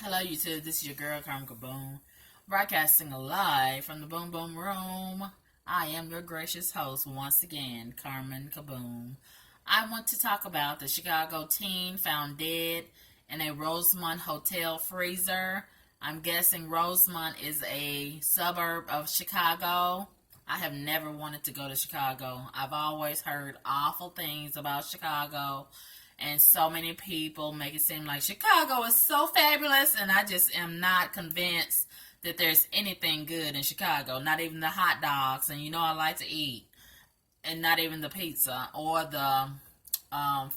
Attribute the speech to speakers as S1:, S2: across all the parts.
S1: Hello, YouTube. This is your girl, Kaneeka Boom, broadcasting live from the Boom Boom Room. I am your gracious host once again, Carmen Kaboom. I want to talk about the Chicago teen found dead in a Rosemont hotel freezer. I'm guessing Rosemont is a suburb of Chicago. I have never wanted to go to Chicago. I've always heard awful things about Chicago, and so many people make it seem like Chicago is so fabulous, and I just am not convinced that there's anything good in Chicago. Not even the hot dogs, and I like to eat, and not even the pizza or the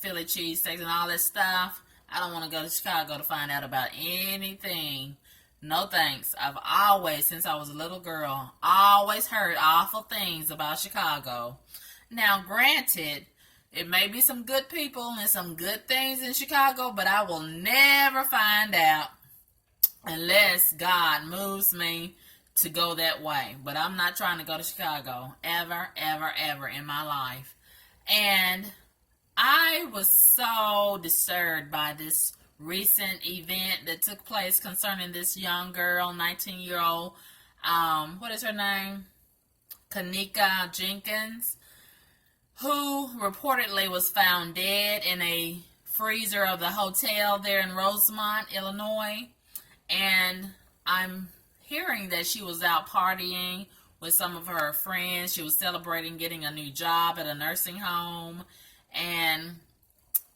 S1: Philly cheesesteaks and all that stuff. I don't want to go to Chicago to find out about anything. No thanks. I've always, since I was a little girl, always heard awful things about Chicago. Now, granted, it may be some good people and some good things in Chicago, but I will never find out unless God moves me to go that way. But I'm not trying to go to Chicago ever, ever, ever in my life. And I was so disturbed by this recent event that took place concerning this young girl, 19-year-old, what is her name? Kaneeka Jenkins, who reportedly was found dead in a freezer of the hotel there in Rosemont, Illinois. And I'm hearing that she was out partying with some of her friends. She was celebrating getting a new job at a nursing home. And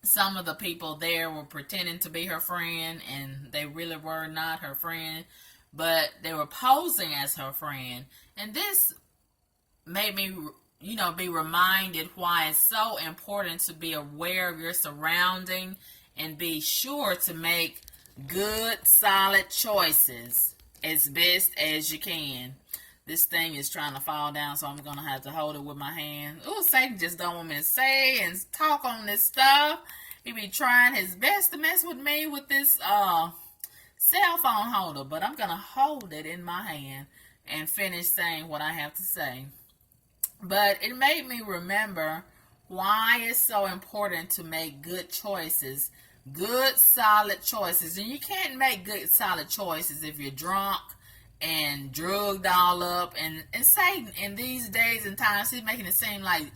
S1: some of the people there were pretending to be her friend, and they really were not her friend, but they were posing as her friend. And this made me be reminded why it's so important to be aware of your surrounding and be sure to make good, solid choices as best as you can. This thing is trying to fall down, so I'm going to have to hold it with my hand. Oh, Satan just don't want me to say and talk on this stuff. He be trying his best to mess with me with this cell phone holder, but I'm going to hold it in my hand and finish saying what I have to say. But it made me remember why it's so important to make good choices, good, solid choices. And you can't make good, solid choices if you're drunk and drugged all up. And Satan, in these days and times, he's making it seem like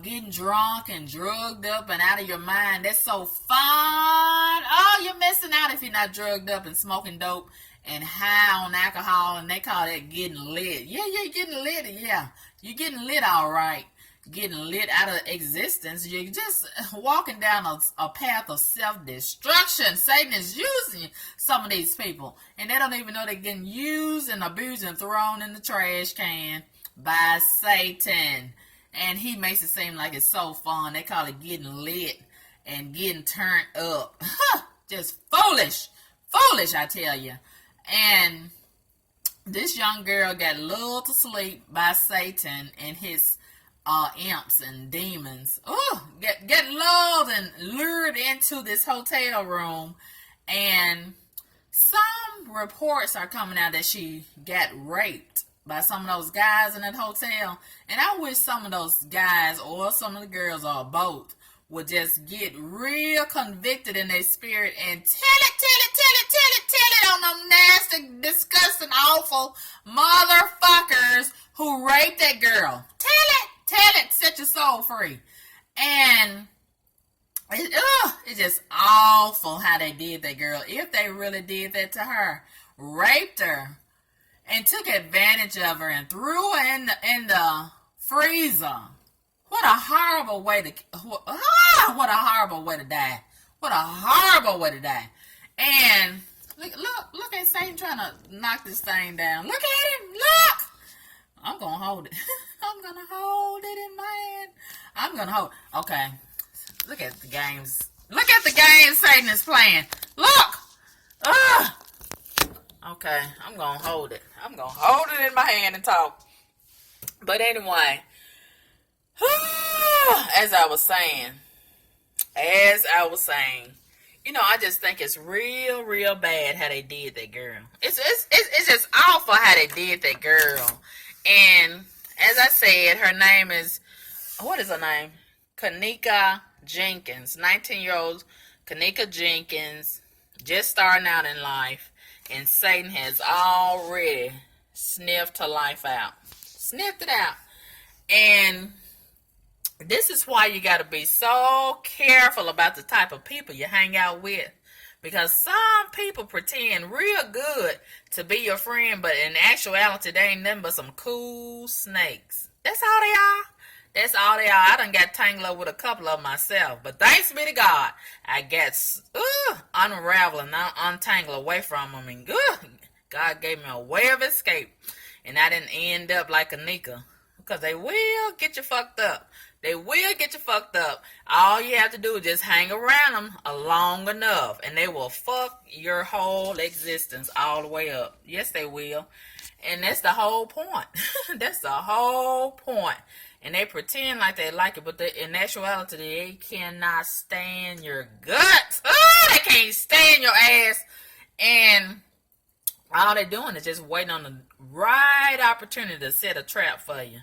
S1: getting drunk and drugged up and out of your mind, that's so fun. Oh, you're missing out if you're not drugged up and smoking dope and high on alcohol, and they call that getting lit. Yeah, you're getting lit. Yeah, you're getting lit, all right. Getting lit out of existence. You're just walking down a path of self-destruction. Satan is using some of these people, and they don't even know they're getting used and abused and thrown in the trash can by Satan. And he makes it seem like it's so fun. They call it getting lit and getting turned up. Just foolish. Foolish, I tell you. And this young girl got lulled to sleep by Satan and his imps and demons. Get lulled and lured into this hotel room. And some reports are coming out that she got raped by some of those guys in that hotel. And I wish some of those guys or some of the girls or both would just get real convicted in their spirit and tell it on them nasty, disgusting, awful motherfuckers who raped that girl. Tell it, set your soul free. And it's just awful how they did that girl. If they really did that to her, raped her, and took advantage of her and threw her in the freezer. What a horrible way to what a horrible way to die. What a horrible way to die. And look at Satan trying to knock this thing down. Look at him. Look. I'm gonna hold it. I'm gonna hold it in my hand. I'm gonna hold. Okay. Look at the games. Look at the games Satan is playing. Look. Ugh. Okay, I'm going to hold it. I'm going to hold it in my hand and talk. But anyway, as I was saying, I just think it's real, real bad how they did that girl. It's just awful how they did that girl. And as I said, her name is, what is her name? Kaneeka Jenkins, 19-year-old Kaneeka Jenkins. just starting out in life, and Satan has already sniffed her life out. Sniffed it out. And this is why you got to be so careful about the type of people you hang out with. Because some people pretend real good to be your friend, but in actuality, they ain't nothing but some cool snakes. That's all they are. That's all they are. I done got tangled up with a couple of them myself. But thanks be to God, I got unraveling, untangled away from them. And God gave me a way of escape. And I didn't end up like Kaneeka. Because they will get you fucked up. They will get you fucked up. All you have to do is just hang around them long enough, and they will fuck your whole existence all the way up. Yes, they will. And that's the whole point. That's the whole point. And they pretend like they like it, but in actuality, they cannot stand your guts. Oh, they can't stand your ass. And all they're doing is just waiting on the right opportunity to set a trap for you.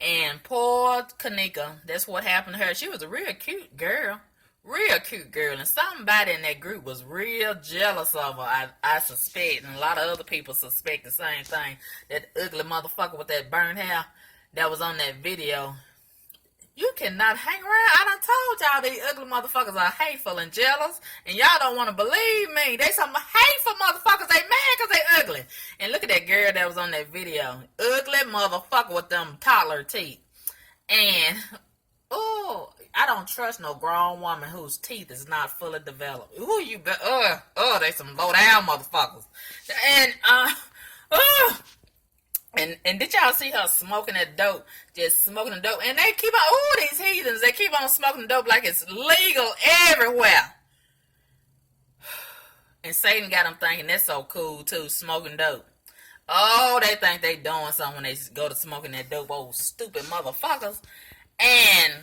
S1: And poor Kaneeka, that's what happened to her. She was a real cute girl. Real cute girl. And somebody in that group was real jealous of her, I suspect. And a lot of other people suspect the same thing. That ugly motherfucker with that burnt hair that was on that video. You cannot hang around. I done told y'all these ugly motherfuckers are hateful and jealous. And y'all don't want to believe me. They some hateful motherfuckers. They mad because they ugly. And look at that girl that was on that video. Ugly motherfucker with them toddler teeth. And, oh, I don't trust no grown woman whose teeth is not fully developed. Ooh, you bet. They some low down motherfuckers. And, And did y'all see her smoking that dope? Just smoking the dope. And they keep on, these heathens, they keep on smoking the dope like it's legal everywhere. And Satan got them thinking that's so cool too, smoking dope. Oh, they think they doing something when they go to smoking that dope, old stupid motherfuckers. And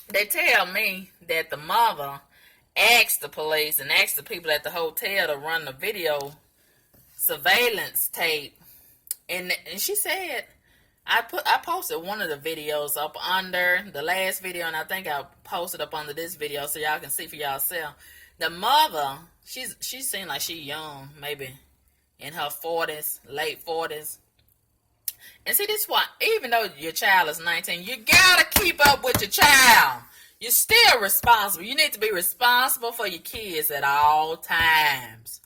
S1: they tell me that the mother asked the police and asked the people at the hotel to run the video surveillance tape. And she said, I posted one of the videos up under the last video, and I think I posted up under this video so y'all can see for yourself. The mother, she seemed like she young, maybe in her 40s, late 40s. And see, this one, even though your child is 19, you gotta keep up with your child. You're still responsible. You need to be responsible for your kids at all times.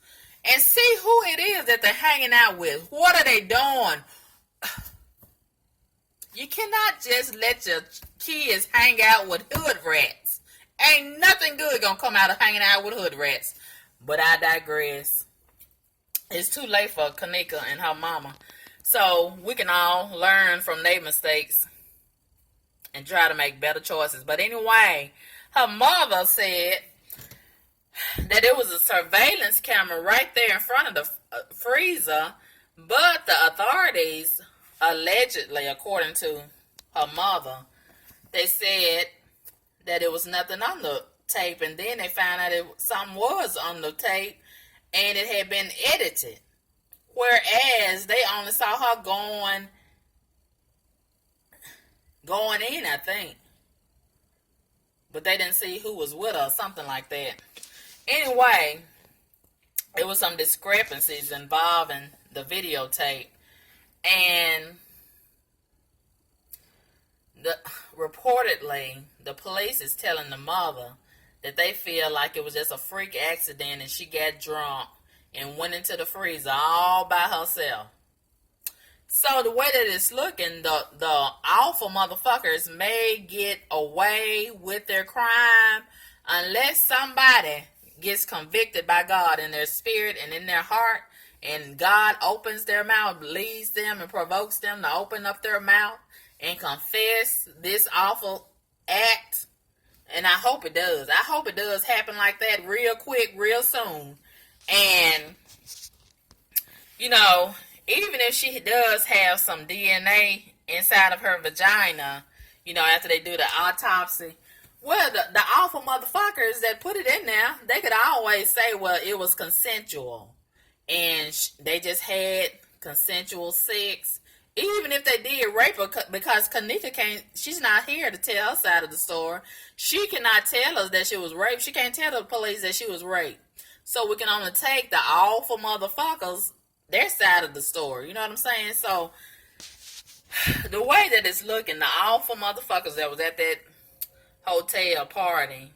S1: And see who it is that they're hanging out with. What are they doing? You cannot just let your kids hang out with hood rats. Ain't nothing good gonna come out of hanging out with hood rats. But I digress. It's too late for Kaneeka and her mama. So we can all learn from their mistakes and try to make better choices. But anyway, her mother said that there was a surveillance camera right there in front of the freezer, but the authorities, allegedly, according to her mother, they said that there was nothing on the tape, and then they found out something was on the tape, and it had been edited, whereas they only saw her going in, I think, but they didn't see who was with her, something like that. Anyway, there was some discrepancies involving the videotape, and reportedly, the police is telling the mother that they feel like it was just a freak accident and she got drunk and went into the freezer all by herself. So the way that it's looking, the awful motherfuckers may get away with their crime unless somebody gets convicted by God in their spirit and in their heart, and God opens their mouth, leads them and provokes them to open up their mouth and confess this awful act. And I hope it does. I hope it does happen like that real quick, real soon. And, you know, even if she does have some DNA inside of her vagina, you know, after they do the autopsy, well, the awful motherfuckers that put it in there, they could always say, well, it was consensual. And they just had consensual sex. Even if they did rape her, because Kaneeka she's not here to tell her side of the story. She cannot tell us that she was raped. She can't tell the police that she was raped. So we can only take the awful motherfuckers, their side of the story. You know what I'm saying? So the way that it's looking, the awful motherfuckers that was at that hotel party,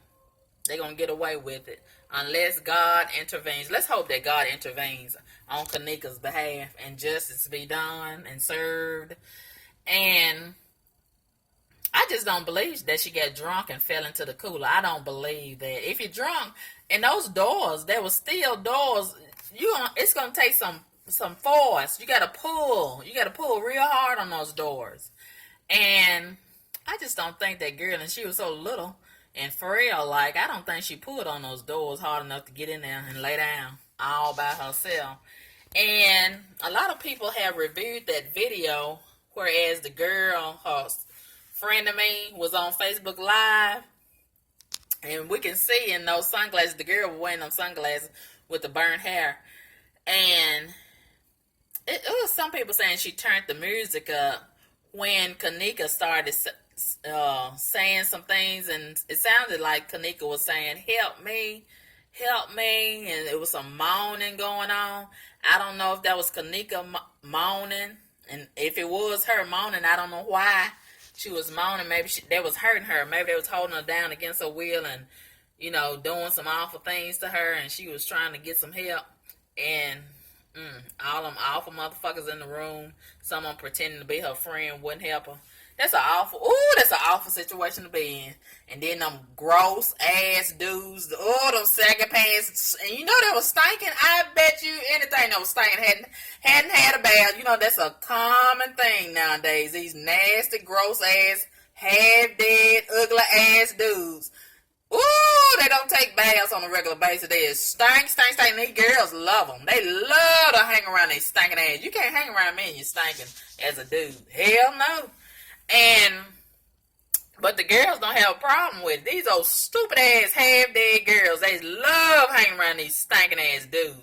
S1: they're going to get away with it. Unless God intervenes. Let's hope that God intervenes on Kaneeka's behalf and justice be done and served. And I just don't believe that she got drunk and fell into the cooler. I don't believe that. If you're drunk, and those doors, there were steel doors, it's going to take some force. You got to pull. You got to pull real hard on those doors. And I just don't think that girl, and she was so little and frail, like, I don't think she pulled on those doors hard enough to get in there and lay down all by herself. And a lot of people have reviewed that video, whereas the girl, her friend of me, was on Facebook Live, and we can see in those sunglasses, the girl was wearing those sunglasses with the burnt hair, and it was some people saying she turned the music up when Kaneeka started saying some things, and it sounded like Kaneeka was saying, help me, and it was some moaning going on. I don't know if that was Kaneeka moaning, and if it was her moaning, I don't know why she was moaning. Maybe that was hurting her. Maybe they was holding her down against her will and, doing some awful things to her, and she was trying to get some help. And all them awful motherfuckers in the room, someone pretending to be her friend wouldn't help her. That's an awful situation to be in. And then them gross ass dudes, them second pants, and they was stinking. I bet you anything that was stinking hadn't had a bath. That's a common thing nowadays. These nasty, gross ass, half dead, ugly ass dudes. Ooh, they don't take baths on a regular basis. They is stink. These girls love them. They love to hang around these stinking ass. You can't hang around me and you stinking as a dude. Hell no. But the girls don't have a problem with it. These old stupid ass half dead girls, they love hanging around these stinking ass dudes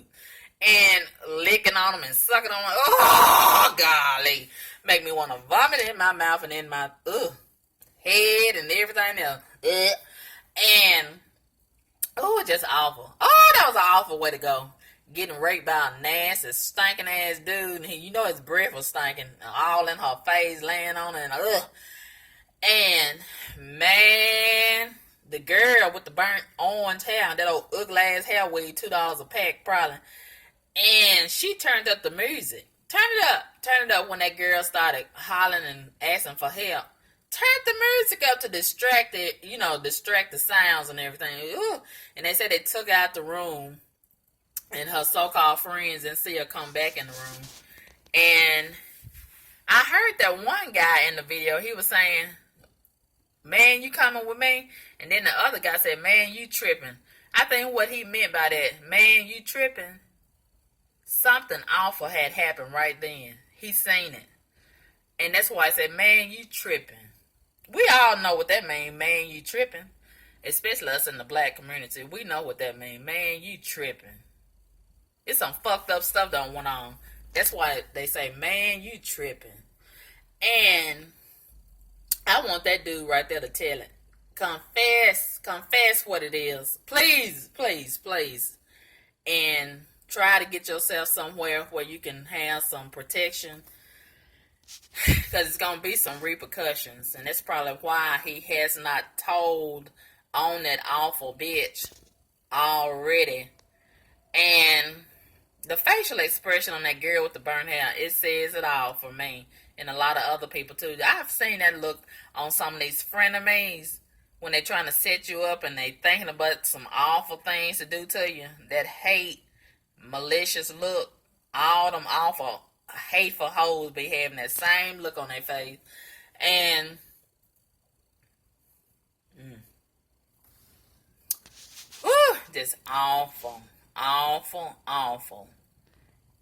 S1: and licking on them and sucking on them. Oh, golly. Make me want to vomit in my mouth and in my head and everything else. And just awful. Oh, that was an awful way to go. Getting raped by a nasty, stinking ass dude, and his breath was stinking all in her face, laying on her, and man, the girl with the burnt orange hair, that old ugly ass hair weighed $2 a pack probably, and she turned up the music. Turn it up when that girl started hollering and asking for help. Turn the music up to distract the sounds and everything. Ooh. And they said they took out the room, and her so-called friends didn't see her come back in the room. And I heard that one guy in the video, he was saying, man, you coming with me? And then the other guy said, man, you tripping. I think what he meant by that, man, you tripping, something awful had happened right then. He seen it. And that's why I said, man, you tripping. We all know what that means, man, you tripping. Especially us in the black community. We know what that means, man, you tripping. It's some fucked up stuff that went on. That's why they say, man, you tripping. And I want that dude right there to tell it. Confess what it is. Please. And try to get yourself somewhere where you can have some protection. Because it's going to be some repercussions. And that's probably why he has not told on that awful bitch already. And the facial expression on that girl with the burnt hair, it says it all for me. And a lot of other people too. I've seen that look on some of these frenemies when they're trying to set you up and they thinking about some awful things to do to you. That hate, malicious look, all them awful, hateful hoes be having that same look on their face. And just awful.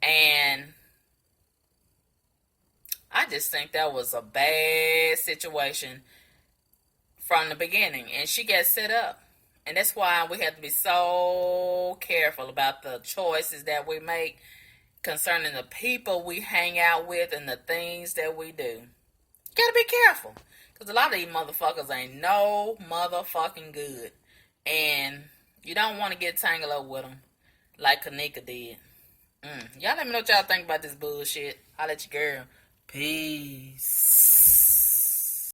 S1: And I just think that was a bad situation from the beginning. And she got set up. And that's why we have to be so careful about the choices that we make concerning the people we hang out with and the things that we do. You gotta be careful. Because a lot of these motherfuckers ain't no motherfucking good. And you don't want to get tangled up with them. like Kaneeka did. Y'all let me know what y'all think about this bullshit. I'll let you girl. Peace.